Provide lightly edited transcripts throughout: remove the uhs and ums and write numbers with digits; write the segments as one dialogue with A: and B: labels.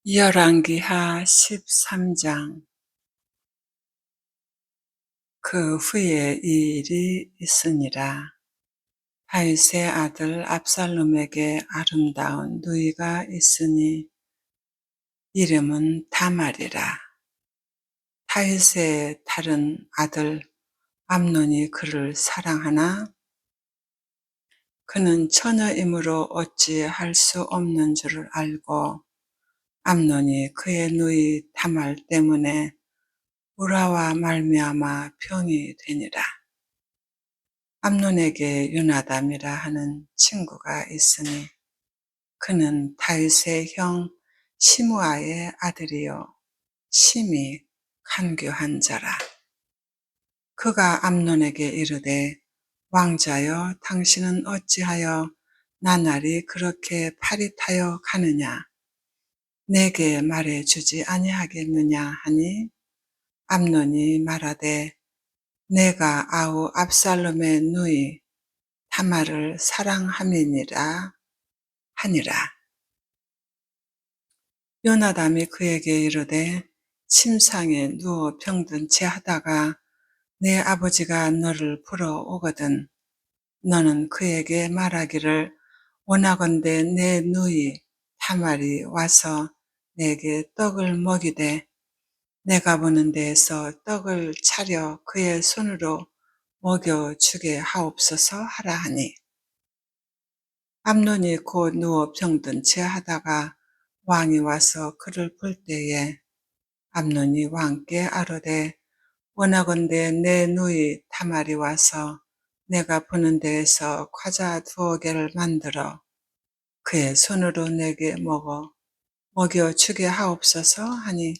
A: 열왕기하 13장. 그 후에 이 일이 있으니라. 다윗의 아들 압살롬에게 아름다운 누이가 있으니 이름은 다말이라. 다윗의 다른 아들 암논이 그를 사랑하나 그는 처녀이므로 어찌할 수 없는 줄을 알고 암논이 그의 누이 다말 때문에 우라와 말미암아 병이 되니라. 암논에게 요나담이라 하는 친구가 있으니 그는 다윗의 형 시므아의 아들이요 심히 간교한 자라. 그가 암논에게 이르되 왕자여 당신은 어찌하여 나날이 그렇게 파릿하여 가느냐 내게 말해 주지 아니하겠느냐 하니 암논이 말하되 내가 아우 압살롬의 누이 다말을 사랑함이니라 하니라. 요나담이 그에게 이르되 침상에 누워 병든 채 하다가 내 아버지가 너를 불어오거든 너는 그에게 말하기를 원하건대 내 누이 다말이 와서 내게 떡을 먹이되 내가 보는 데에서 떡을 차려 그의 손으로 먹여주게 하옵소서 하라 하니 암논이 곧 누워 병든 채 하다가 왕이 와서 그를 볼 때에 암논이 왕께 아뢰되 원하건대 내 누이 다말이 와서 내가 보는 데에서 과자 2개를 만들어 그의 손으로 내게 먹여주게 하옵소서 하니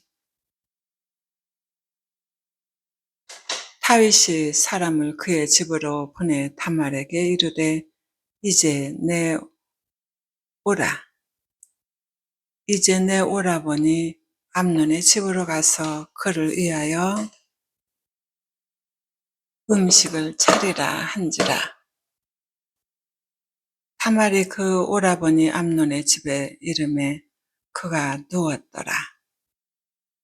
A: 다윗이 사람을 그의 집으로 보내 다말에게 이르되 이제 내 오라버니 암논의 집으로 가서 그를 위하여 음식을 차리라 한지라. 다말이 그 오라버니 암논의 집에 이르매 그가 누웠더라.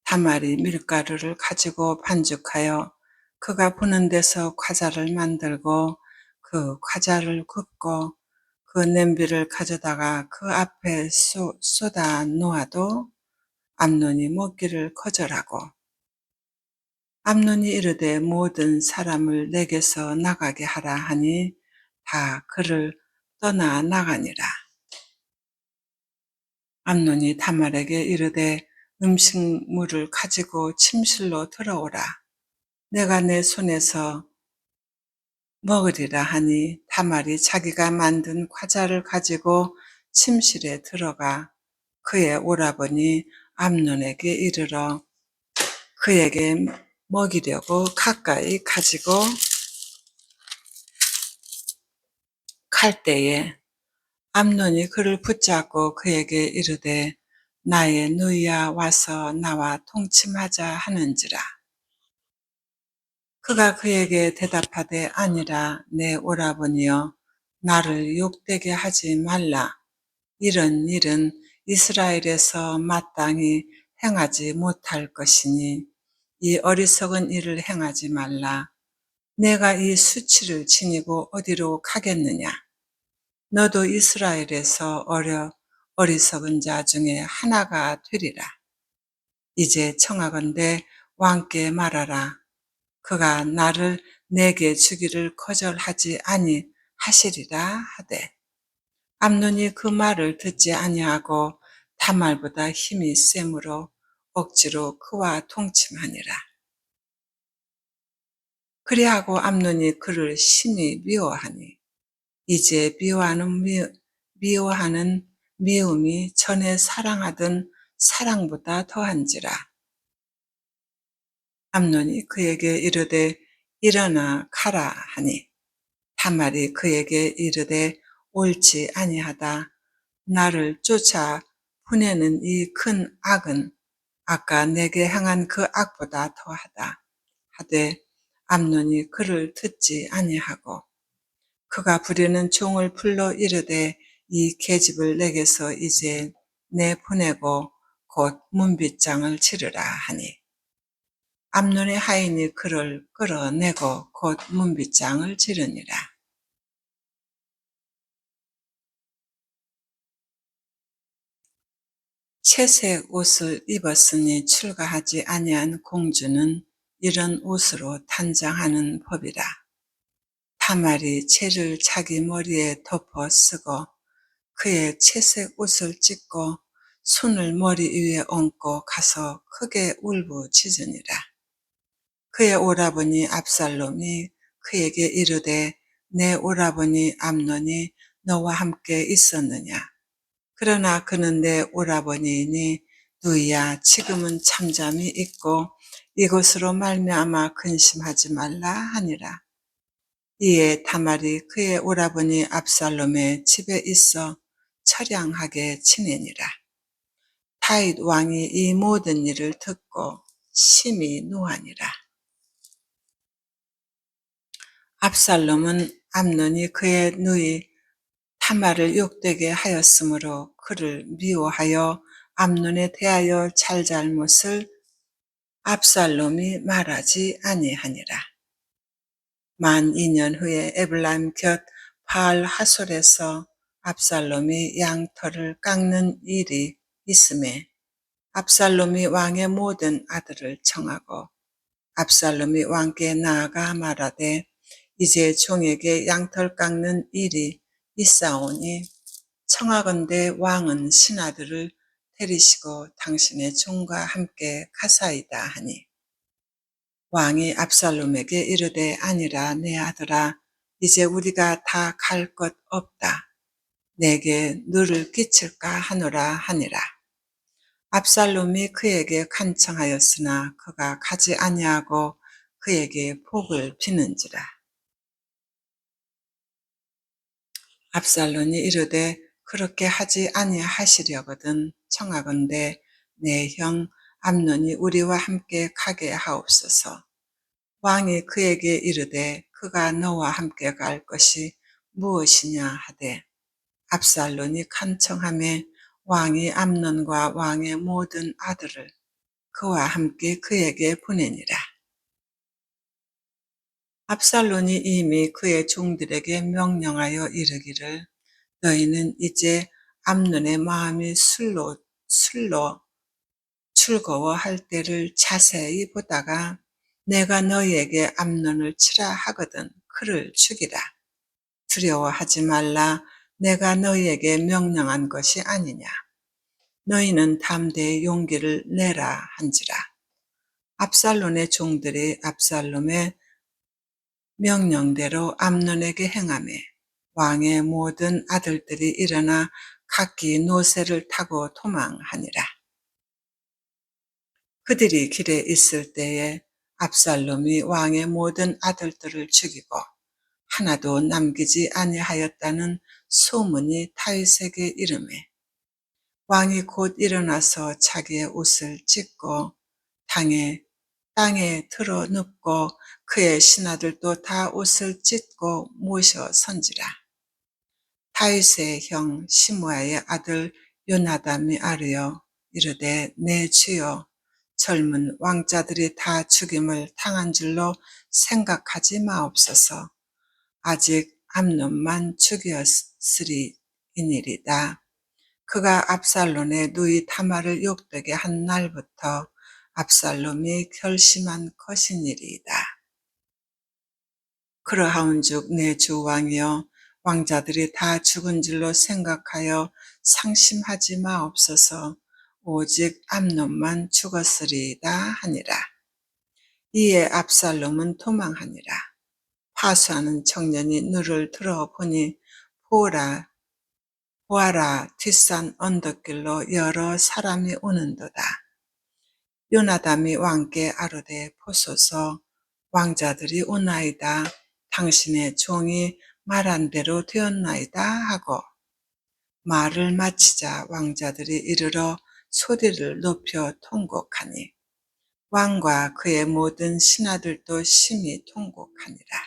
A: 다말이 밀가루를 가지고 반죽하여 그가 보는 데서 과자를 만들고 그 과자를 굽고 그 냄비를 가져다가 그 앞에 쏟아 놓아도 암논이 먹기를 거절하고 암논이 이르되 모든 사람을 내게서 나가게 하라 하니 다 그를 떠나 나가니라. 암논이 다말에게 이르되 음식물을 가지고 침실로 들어오라. 내가 내 손에서 먹으리라 하니 다말이 자기가 만든 과자를 가지고 침실에 들어가 그의 오라버니 암논에게 이르러 그에게 먹이려고 가까이 가지고 갈 때에 암논이 그를 붙잡고 그에게 이르되 나의 누이야 와서 나와 통침하자 하는지라. 그가 그에게 대답하되 아니라 내 오라버니여 나를 욕되게 하지 말라. 이런 일은 이스라엘에서 마땅히 행하지 못할 것이니 이 어리석은 일을 행하지 말라. 내가 이 수치를 지니고 어디로 가겠느냐. 너도 이스라엘에서 어리석은 자 중에 하나가 되리라. 이제 청하건대 왕께 말하라. 그가 나를 내게 주기를 거절하지 아니하시리라 하되 암논이 그 말을 듣지 아니하고 다말보다 힘이 세므로 억지로 그와 동침하니라. 그리하고 암논이 그를 심히 미워하니 이제 미워하는 미움이 전에 사랑하던 사랑보다 더한지라. 암논이 그에게 이르되 일어나 가라 하니 다말이 그에게 이르되 옳지 아니하다. 나를 쫓아 보내는 이 큰 악은 아까 내게 행한 그 악보다 더하다 하되 암논이 그를 듣지 아니하고 그가 부리는 종을 불러 이르되 이 계집을 내게서 이제 내보내고 곧 문빗장을 치르라 하니 암논의 하인이 그를 끌어내고 곧 문빗장을 치르니라. 채색 옷을 입었으니 출가하지 아니한 공주는 이런 옷으로 단장하는 법이라. 타말이 채를 자기 머리에 덮어 쓰고 그의 채색 옷을 찢고 손을 머리 위에 얹고 가서 크게 울부짖으니라. 그의 오라버니 압살롬이 그에게 이르되 내 오라버니 암논이 너와 함께 있었느냐. 그러나 그는 내 오라버니이니 누이야 지금은 잠잠히 있고 이것으로 말미암아 근심하지 말라 하니라. 이에 다말이 그의 오라버니 압살롬의 집에 있어 처량하게 지내니라. 다윗 왕이 이 모든 일을 듣고 심히 노하니라. 압살롬은 암논이 그의 누이 타말을 욕되게 하였으므로 그를 미워하여 암논에 대하여 잘잘못을 압살롬이 말하지 아니하니라. 만 2년 후에 에블라임 곁 바알 하솔에서 압살롬이 양털을 깎는 일이 있음에 압살롬이 왕의 모든 아들을 청하고 압살롬이 왕께 나아가 말하되 이제 종에게 양털 깎는 일이 있사오니 청하건대 왕은 신하들을 데리시고 당신의 종과 함께 가사이다 하니 왕이 압살롬에게 이르되 아니라 내 아들아 이제 우리가 다 갈 것 없다. 내게 누를 끼칠까 하노라 하니라. 압살롬이 그에게 간청하였으나 그가 가지 아니하고 그에게 복을 비는지라. 압살롬이 이르되 그렇게 하지 아니하시려거든 청하건대 내 형 암논이 우리와 함께 가게 하옵소서. 왕이 그에게 이르되 그가 너와 함께 갈 것이 무엇이냐 하되 압살롬이 간청하매 왕이 암논과 왕의 모든 아들을 그와 함께 그에게 보내니라. 압살롬이 이미 그의 종들에게 명령하여 이르기를 너희는 이제 암논의 마음이 술로 즐거워할 때를 자세히 보다가 내가 너희에게 암논을 치라 하거든 그를 죽이라. 두려워하지 말라. 내가 너희에게 명령한 것이 아니냐. 너희는 담대히 용기를 내라 한지라. 압살롬의 종들이 압살롬의 명령대로 암논에게 행하매 왕의 모든 아들들이 일어나 각기 노새를 타고 도망하니라. 그들이 길에 있을 때에 압살롬이 왕의 모든 아들들을 죽이고 하나도 남기지 아니하였다는 소문이 다윗에게 이르매 왕이 곧 일어나서 자기의 옷을 찢고 땅에 들어 눕고 그의 신하들도 다 옷을 찢고 모셔 선지라. 다윗의 형 시므아의 아들 요나담이 아뢰어 이르되 내 주여 젊은 왕자들이 다 죽임을 당한 줄로 생각하지 마옵소서. 아직 암논만 죽였으리이니이다. 그가 압살롬의 누이 타말을 욕되게 한 날부터 압살롬이 결심한 것이니이다. 그러하온즉 내 주 왕이여 왕자들이 다 죽은 줄로 생각하여 상심하지 마옵소서. 오직 암논만 죽었으리이다 하니라. 이에 압살롬은 도망하니라. 파수하는 청년이 눈을 들어보니 보아라 뒷산 언덕길로 여러 사람이 오는도다. 요나담이 왕께 아뢰되 보소서 왕자들이 오나이다. 당신의 종이 말한 대로 되었나이다 하고 말을 마치자 왕자들이 이르러 소리를 높여 통곡하니 왕과 그의 모든 신하들도 심히 통곡하니라.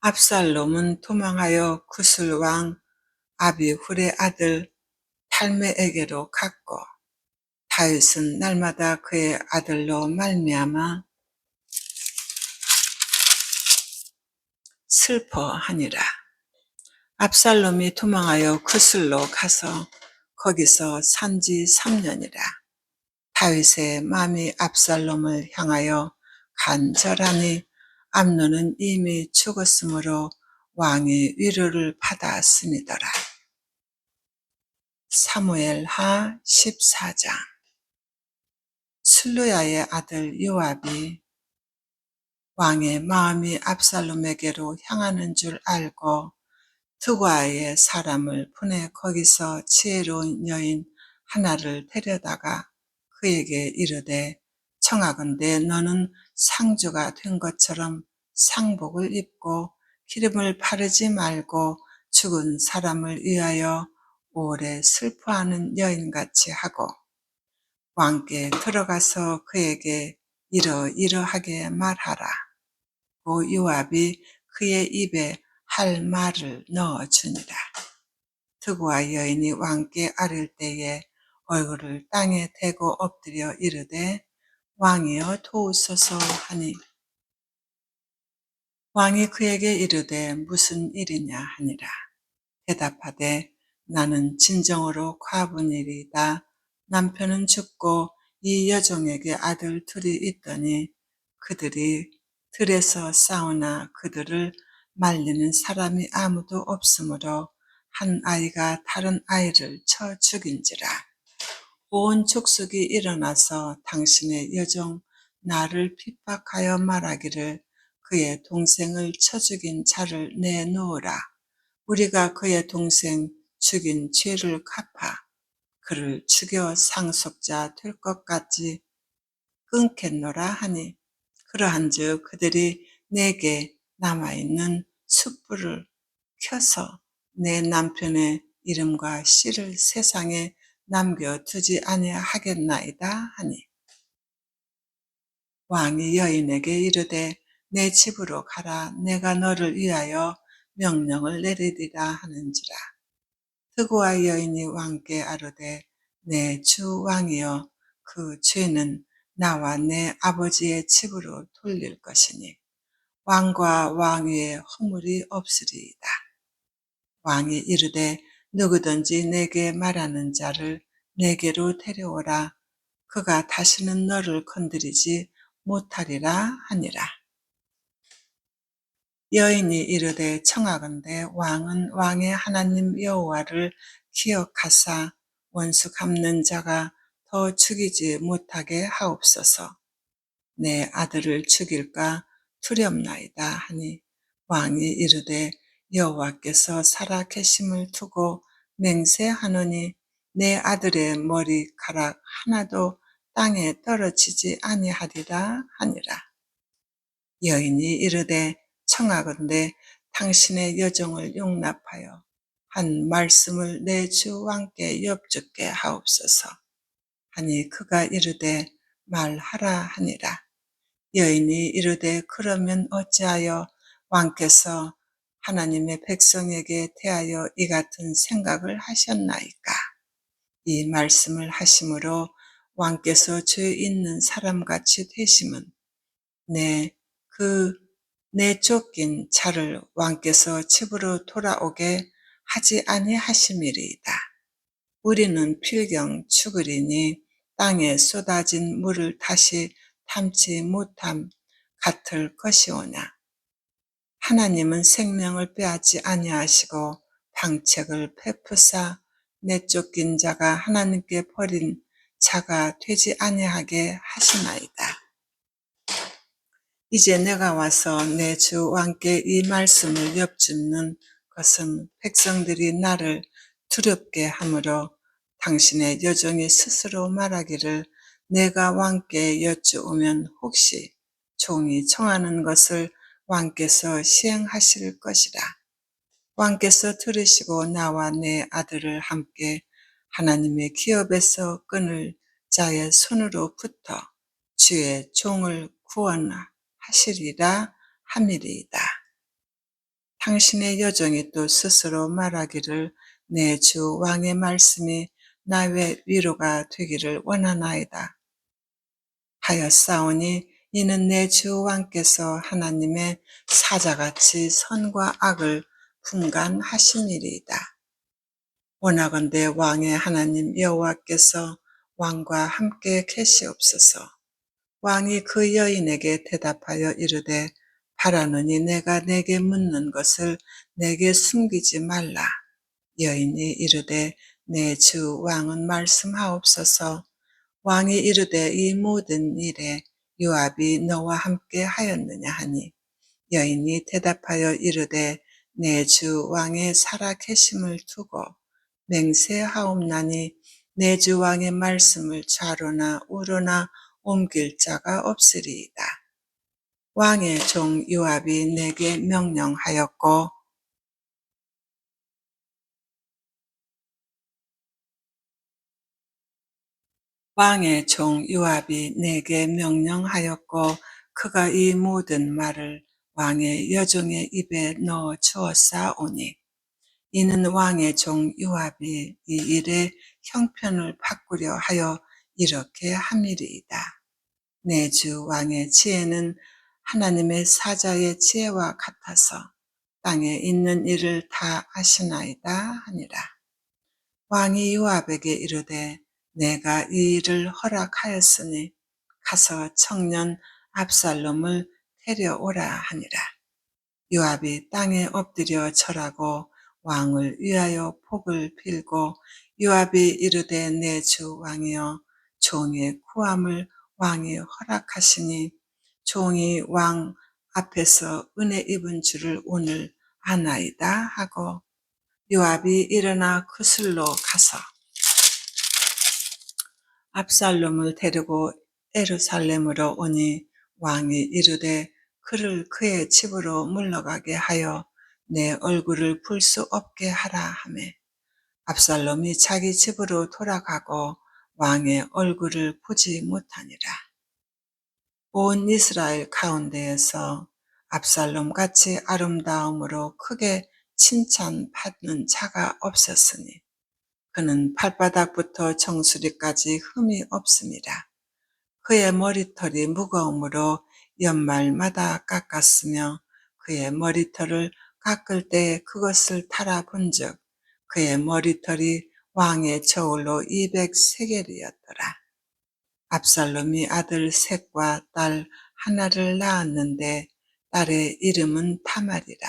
A: 압살롬은 도망하여 구슬 왕 아비훌의 아들 탈매에게로 갔고 다윗은 날마다 그의 아들로 말미암아 슬퍼하니라. 압살롬이 도망하여 구슬로 가서 거기서 산지 3년이라. 다윗의 마음이 압살롬을 향하여 간절하니 암논은 이미 죽었으므로 왕의 위로를 받았음이더라. 사무엘하 14장. 술루야의 아들 요압이 왕의 마음이 압살롬에게로 향하는 줄 알고 드과의 사람을 보내 거기서 지혜로운 여인 하나를 데려다가 그에게 이르되 청하건대 너는 상주가 된 것처럼 상복을 입고 기름을 바르지 말고 죽은 사람을 위하여 오래 슬퍼하는 여인같이 하고 왕께 들어가서 그에게 이러이러하게 말하라. 고 요압이 그의 입에 할 말을 넣어주니라. 드고와 여인이 왕께 아를 때에 얼굴을 땅에 대고 엎드려 이르되 왕이여 도우소서 하니 왕이 그에게 이르되 무슨 일이냐 하니라. 대답하되 나는 진정으로 과부니이다. 남편은 죽고 이 여종에게 아들 둘이 있더니 그들이 들에서 싸우나 그들을 말리는 사람이 아무도 없으므로 한 아이가 다른 아이를 쳐 죽인지라. 온 족속이 일어나서 당신의 여종 나를 핍박하여 말하기를 그의 동생을 쳐 죽인 자를 내놓으라. 우리가 그의 동생 죽인 죄를 갚아 그를 죽여 상속자 될 것까지 끊겠노라 하니 그러한즉 그들이 내게 남아있는 숯불을 켜서 내 남편의 이름과 씨를 세상에 남겨두지 아니하겠나이다 하니 왕이 여인에게 이르되 내 집으로 가라. 내가 너를 위하여 명령을 내리리라 하는지라. 드고와 여인이 왕께 아뢰되 내 주 왕이여 그 죄는 나와 내 아버지의 집으로 돌릴 것이니 왕과 왕위에 허물이 없으리이다. 왕이 이르되 누구든지 내게 말하는 자를 내게로 데려오라. 그가 다시는 너를 건드리지 못하리라 하니라. 여인이 이르되 청하건대 왕은 왕의 하나님 여호와를 기억하사 원수 갚는 자가 더 죽이지 못하게 하옵소서. 내 아들을 죽일까 두렵나이다 하니 왕이 이르되 여호와께서 살아 계심을 두고 맹세하노니 내 아들의 머리카락 하나도 땅에 떨어지지 아니하리라 하니라. 여인이 이르되 청하건대 당신의 여종을 용납하여 한 말씀을 내 주 왕께 여쭙게 하옵소서 하니 그가 이르되 말하라 하니라. 여인이 이르되 그러면 어찌하여 왕께서 하나님의 백성에게 대하여 이 같은 생각을 하셨나이까? 이 말씀을 하심으로 왕께서 죄 있는 사람같이 되심은 내 쫓긴 차를 왕께서 집으로 돌아오게 하지 아니하심이리이다. 우리는 필경 죽으리니 땅에 쏟아진 물을 다시 담지 못함 같을 것이오냐. 하나님은 생명을 빼앗지 아니하시고 방책을 베푸사 내쫓긴 자가 하나님께 버린 자가 되지 아니하게 하시나이다. 이제 내가 와서 내 주 왕께 이 말씀을 여쭙는 것은 백성들이 나를 두렵게 하므로 당신의 여종이 스스로 말하기를 내가 왕께 여쭈오면 혹시 종이 청하는 것을 왕께서 시행하실 것이라. 왕께서 들으시고 나와 내 아들을 함께 하나님의 기업에서 끊을 자의 손으로부터 주의 종을 구원하시리라 함이리이다. 당신의 여종이 또 스스로 말하기를 내 주 왕의 말씀이 나의 위로가 되기를 원하나이다 하였사오니 이는 내 주 왕께서 하나님의 사자같이 선과 악을 분간하시니리이다. 원하건대 왕의 하나님 여호와께서 왕과 함께 계시옵소서. 왕이 그 여인에게 대답하여 이르되 바라노니 내가 내게 묻는 것을 내게 숨기지 말라. 여인이 이르되 내 주 왕은 말씀하옵소서. 왕이 이르되 이 모든 일에 요압이 너와 함께 하였느냐 하니 여인이 대답하여 이르되 내 주 왕의 살아 계심을 두고 맹세하옵나니 내 주 왕의 말씀을 좌로나 우로나 옮길 자가 없으리이다. 왕의 종 요압이 내게 명령하였고 왕의 종 요압이 내게 명령하였고 그가 이 모든 말을 왕의 여종의 입에 넣어 주었사오니 이는 왕의 종 요압이 이 일에 형편을 바꾸려 하여 이렇게 함이리이다. 내 주 왕의 지혜는 하나님의 사자의 지혜와 같아서 땅에 있는 일을 다 아시나이다 하니라. 왕이 요압에게 이르되 내가 이 일을 허락하였으니 가서 청년 압살롬을 데려오라 하니라. 요압이 땅에 엎드려 절하고 왕을 위하여 복을 빌고 요압이 이르되 내 주 왕이여 종의 구함을 왕이 허락하시니 종이 왕 앞에서 은혜 입은 줄을 오늘 아나이다 하고 요압이 일어나 그슬로 가서 압살롬을 데리고 예루살렘으로 오니 왕이 이르되 그를 그의 집으로 물러가게 하여 내 얼굴을 볼 수 없게 하라 하매 압살롬이 자기 집으로 돌아가고 왕의 얼굴을 보지 못하니라. 온 이스라엘 가운데에서 압살롬 같이 아름다움으로 크게 칭찬받는 자가 없었으니 그는 발바닥부터 정수리까지 흠이 없습니다. 그의 머리털이 무거움으로 연말마다 깎았으며 그의 머리털을 깎을 때 그것을 달아본즉 그의 머리털이 왕의 저울로 200세겔이었더라. 압살롬이 아들 셋과 딸 하나를 낳았는데 딸의 이름은 다말이라.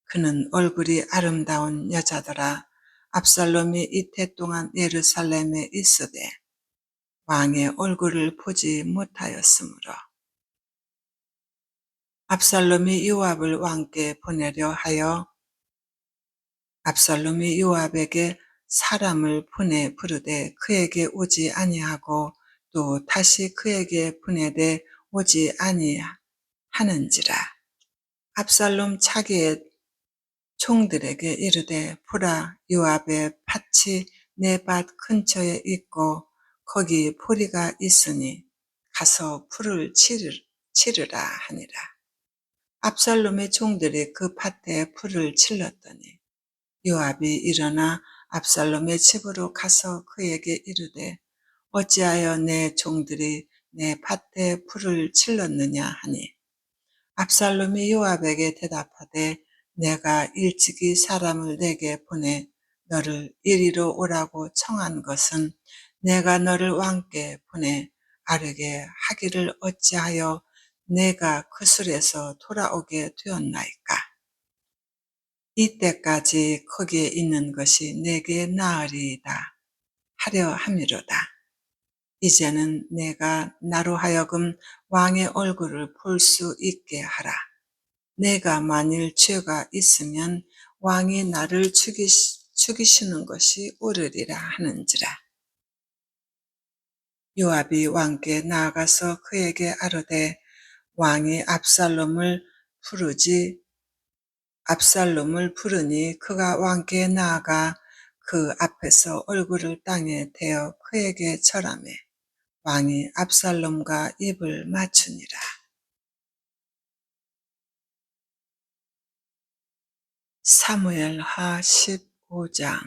A: 그는 얼굴이 아름다운 여자더라. 압살롬이 이태 동안 예루살렘에 있으되 왕의 얼굴을 보지 못하였으므로 압살롬이 요압을 왕께 보내려 하여 압살롬이 요압에게 사람을 보내 부르되 그에게 오지 아니하고 또 다시 그에게 보내되 오지 아니하는지라. 압살롬 자기의 총들에게 이르되 보라 요압의 밭이 내 밭 근처에 있고 거기 보리가 있으니 가서 풀을 치르라 하니라. 압살롬의 종들이 그 밭에 풀을 칠렀더니 요압이 일어나 압살롬의 집으로 가서 그에게 이르되 어찌하여 내 종들이 내 밭에 풀을 칠렀느냐 하니 압살롬이 요압에게 대답하되 내가 일찍이 사람을 내게 보내 너를 이리로 오라고 청한 것은 내가 너를 왕께 보내 아르게 하기를 어찌하여 내가 그술에서 돌아오게 되었나이까. 이때까지 거기에 있는 것이 내게 나으리이다 하려 함이로다. 이제는 내가 나로 하여금 왕의 얼굴을 볼 수 있게 하라. 내가 만일 죄가 있으면 왕이 나를 죽이시는 것이 옳으리라 하는지라. 요압이 왕께 나아가서 그에게 아뢰되 왕이 압살롬을 부르니 그가 왕께 나아가 그 앞에서 얼굴을 땅에 대어 그에게 절하매 왕이 압살롬과 입을 맞추니라. 사무엘하 15장.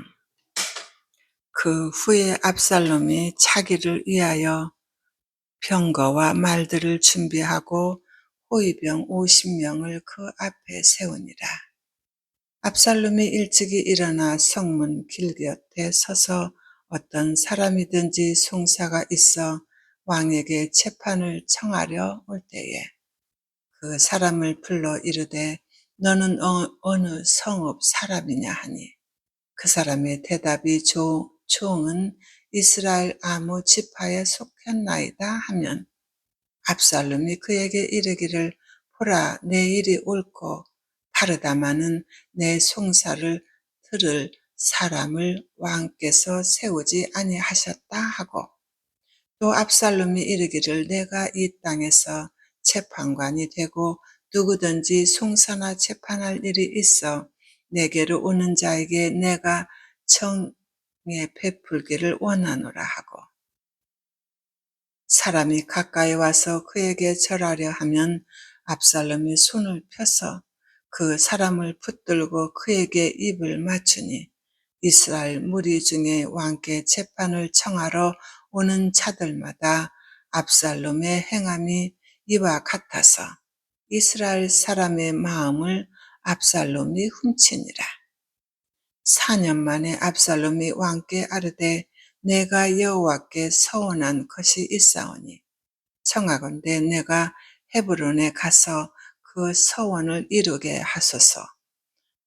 A: 그 후에 압살롬이 차기를 위하여 병거와 말들을 준비하고 호위병 50명을 그 앞에 세우니라. 압살롬이 일찍이 일어나 성문 길 곁에 서서 어떤 사람이든지 송사가 있어 왕에게 재판을 청하려 올 때에 그 사람을 불러 이르되 너는 어느 성읍 사람이냐 하니 그 사람의 대답이 종은 이스라엘 아무 지파에 속했나이다 하면 압살롬이 그에게 이르기를 보라 내 일이 옳고 바르다마는 내 송사를 들을 사람을 왕께서 세우지 아니하셨다 하고 또 압살롬이 이르기를 내가 이 땅에서 재판관이 되고 누구든지 송사나 재판할 일이 있어 내게로 오는 자에게 내가 정에 베풀기를 원하노라 하고 사람이 가까이 와서 그에게 절하려 하면 압살롬이 손을 펴서 그 사람을 붙들고 그에게 입을 맞추니 이스라엘 무리 중에 왕께 재판을 청하러 오는 자들마다 압살롬의 행함이 이와 같아서 이스라엘 사람의 마음을 압살롬이 훔치니라. 4년 만에 압살롬이 왕께 아르되 내가 여호와께 서원한 것이 있사오니 청하건대 내가 헤브론에 가서 그 서원을 이루게 하소서.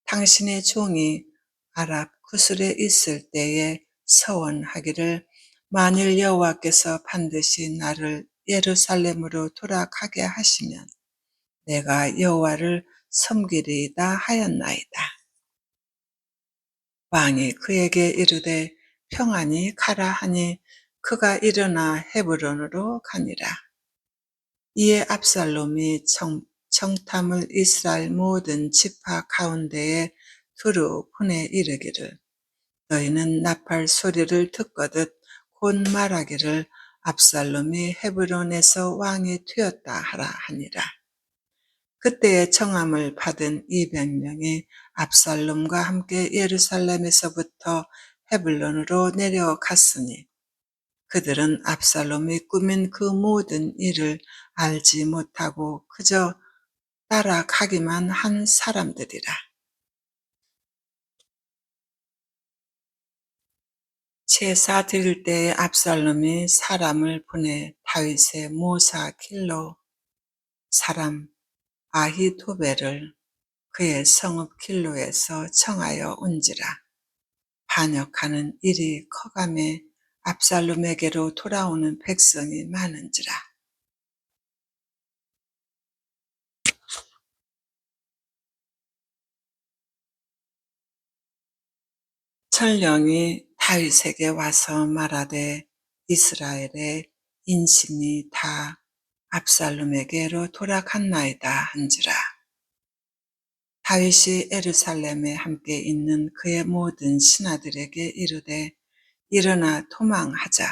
A: 당신의 종이 아랍 구술에 있을 때에 서원하기를 만일 여호와께서 반드시 나를 예루살렘으로 돌아가게 하시면 내가 여호와를 섬기리이다 하였나이다. 왕이 그에게 이르되 평안히 가라 하니 그가 일어나 헤브론으로 가니라. 이에 압살롬이 정탐을 이스라엘 모든 지파 가운데에 두루 보내 이르기를 너희는 나팔 소리를 듣거든 곧 말하기를 압살롬이 헤브론에서 왕이 되었다 하라 하니라. 그때의 청함을 받은 200명이 압살롬과 함께 예루살렘에서부터 헤블론으로 내려갔으니 그들은 압살롬이 꾸민 그 모든 일을 알지 못하고 그저 따라가기만 한 사람들이라. 제사 드릴 때에 압살롬이 사람을 보내 다윗의 모사 길로 사람 아히도벨을 그의 성읍 길로에서 청하여 온지라. 반역하는 일이 커감에 압살롬에게로 돌아오는 백성이 많은지라. 천령이 다윗에게 와서 말하되 이스라엘의 인심이 다 압살롬에게로 돌아갔나이다 한지라. 다윗이 예루살렘에 함께 있는 그의 모든 신하들에게 이르되 일어나 도망하자.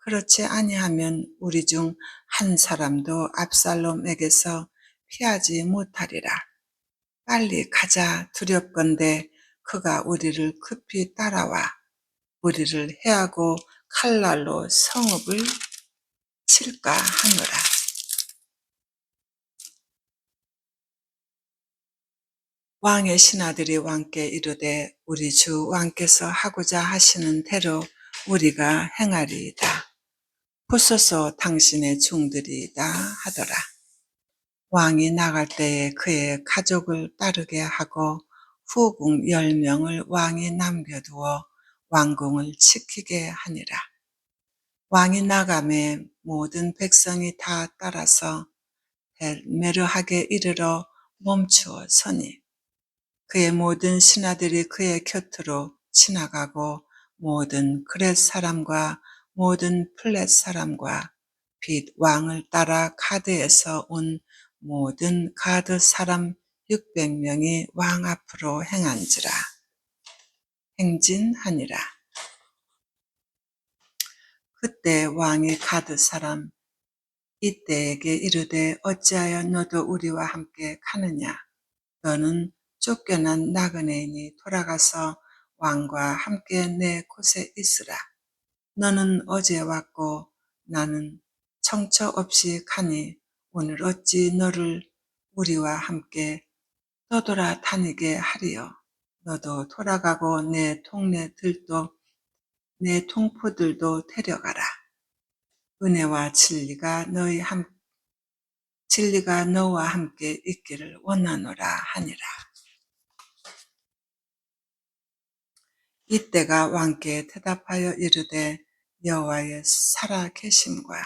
A: 그렇지 아니하면 우리 중 한 사람도 압살롬에게서 피하지 못하리라. 빨리 가자. 두렵건대 그가 우리를 급히 따라와 우리를 해하고 칼날로 성읍을 칠까 하노라. 왕의 신하들이 왕께 이르되 우리 주 왕께서 하고자 하시는 대로 우리가 행하리이다. 보소서 당신의 종들이다 하더라. 왕이 나갈 때에 그의 가족을 따르게 하고 후궁 10명을 왕이 남겨두어 왕궁을 지키게 하니라. 왕이 나감에 모든 백성이 다 따라서 벨메르하게 이르러 멈추어 서니 그의 모든 신하들이 그의 곁으로 지나가고 모든 그렛 사람과 모든 플렛 사람과 빛 왕을 따라 가드에서 온 모든 가드 사람 600명이 왕 앞으로 행진하니라. 그때 왕이 가드 사람 이때에게 이르되 어찌하여 너도 우리와 함께 가느냐? 너는 쫓겨난 나그네인이 돌아가서 왕과 함께 내 곳에 있으라. 너는 어제 왔고 나는 청처 없이 가니 오늘 어찌 너를 우리와 함께 떠돌아 다니게 하리요. 너도 돌아가고 내 동네들도 내 동포들도 데려가라. 은혜와 진리가 너와 함께 있기를 원하노라 하니라. 이때가 왕께 대답하여 이르되 여호와의 살아 계심과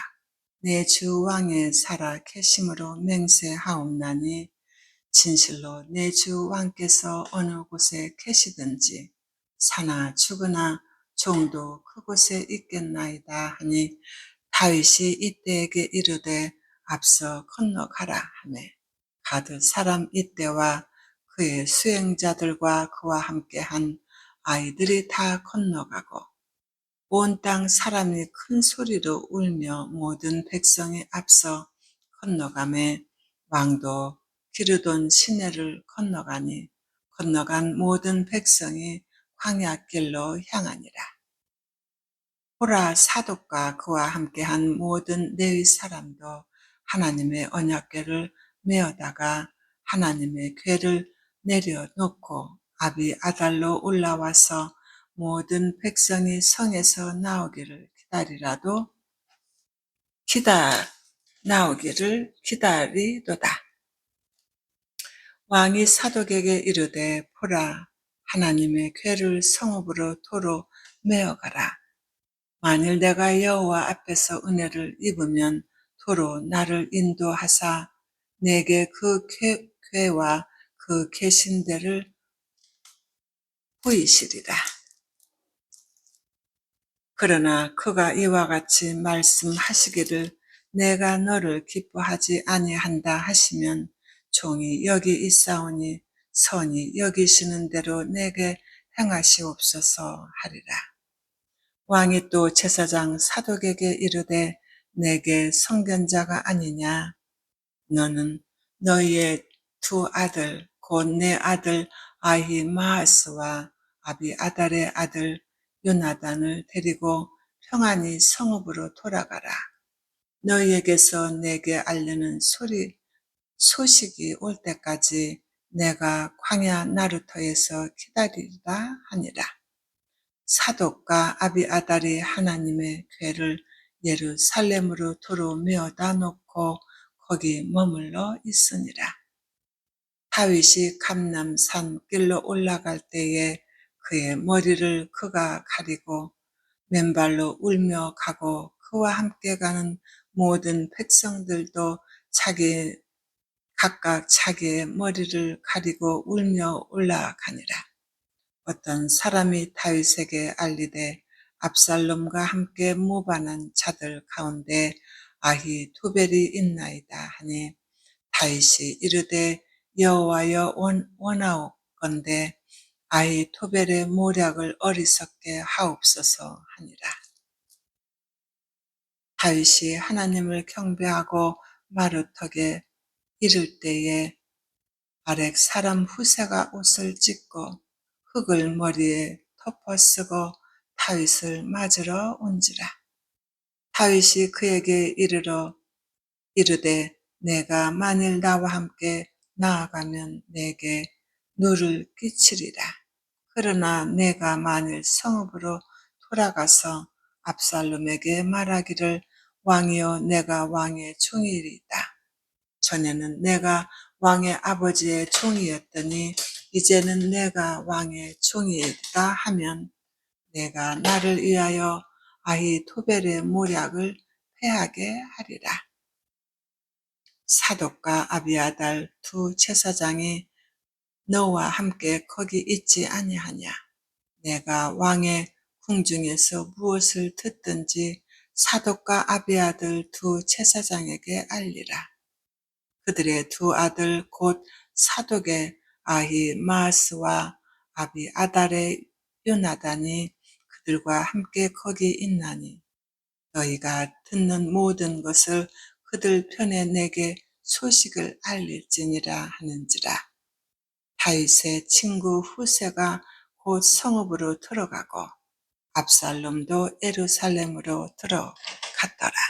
A: 내 주 왕의 살아 계심으로 맹세하옵나니 진실로 내 주 왕께서 어느 곳에 계시든지 사나 죽으나 종도 그곳에 있겠나이다 하니 다윗이 이때에게 이르되 앞서 건너가라 하매 가드 사람 이때와 그의 수행자들과 그와 함께한 아이들이 다 건너가고 온 땅 사람이 큰 소리로 울며 모든 백성이 앞서 건너가매 왕도 기르돈 시내를 건너간 모든 백성이 광야길로 향하니라. 보라 사독과 그와 함께한 모든 레위 사람도 하나님의 언약궤를 메어다가 하나님의 궤를 내려놓고 아비아달로 올라와서 모든 백성이 성에서 나오기를 기다리도다. 왕이 사독에게 이르되 보라 하나님의 궤를 성읍으로 도로 메어가라. 만일 내가 여호와 앞에서 은혜를 입으면 도로 나를 인도하사 내게 그 궤와 그 계신 데를 보이시리라. 그러나 그가 이와 같이 말씀하시기를 내가 너를 기뻐하지 아니한다 하시면 종이 여기 있사오니 선히 여기시는 대로 내게 행하시옵소서 하리라. 왕이 또 제사장 사독에게 이르되 내게 선견자가 아니냐. 너는 너희의 두 아들 곧 내 아들 아히마아스와 아비아달의 아들 요나단을 데리고 평안히 성읍으로 돌아가라. 너희에게서 내게 알리는 소식이 올 때까지 내가 광야 나루터에서 기다리리라 하니라. 사독과 아비아달이 하나님의 궤를 예루살렘으로 도로 메어다 놓고 거기 머물러 있으니라. 다윗이 감람산 길로 올라갈 때에 그의 머리를 그가 가리고 맨발로 울며 가고 그와 함께 가는 모든 백성들도 각각 자기의 머리를 가리고 울며 올라가니라. 어떤 사람이 다윗에게 알리되 압살롬과 함께 모반한 자들 가운데 아히토벨이 있나이다 하니 다윗이 이르되 여호와여 원하옵건대 아히토벨의 모략을 어리석게 하옵소서 하니라. 다윗이 하나님을 경배하고 마루턱에 이를 때에 아렉 사람 후세가 옷을 찢고 흙을 머리에 덮어쓰고 다윗을 맞으러 온지라. 다윗이 그에게 이르되 내가 만일 나와 함께 나아가면 내게 누를 끼치리라. 그러나 내가 만일 성읍으로 돌아가서 압살롬에게 말하기를 왕이여 내가 왕의 종이리이다. 전에는 내가 왕의 아버지의 종이었더니 이제는 내가 왕의 종이다 하면 내가 나를 위하여 아히토벨의 모략을 패하게 하리라. 사독과 아비아달 두 제사장이 너와 함께 거기 있지 아니하냐. 내가 왕의 궁중에서 무엇을 듣든지 사독과 아비아들 두 제사장에게 알리라. 그들의 두 아들 곧 사독의 아히마아스와 아비아달의 요나단이 그들과 함께 거기 있나니 너희가 듣는 모든 것을 그들 편에 내게 소식을 알릴지니라 하는지라. 다윗의 친구 후세가 곧 성읍으로 들어가고 압살롬도 예루살렘으로 들어갔더라.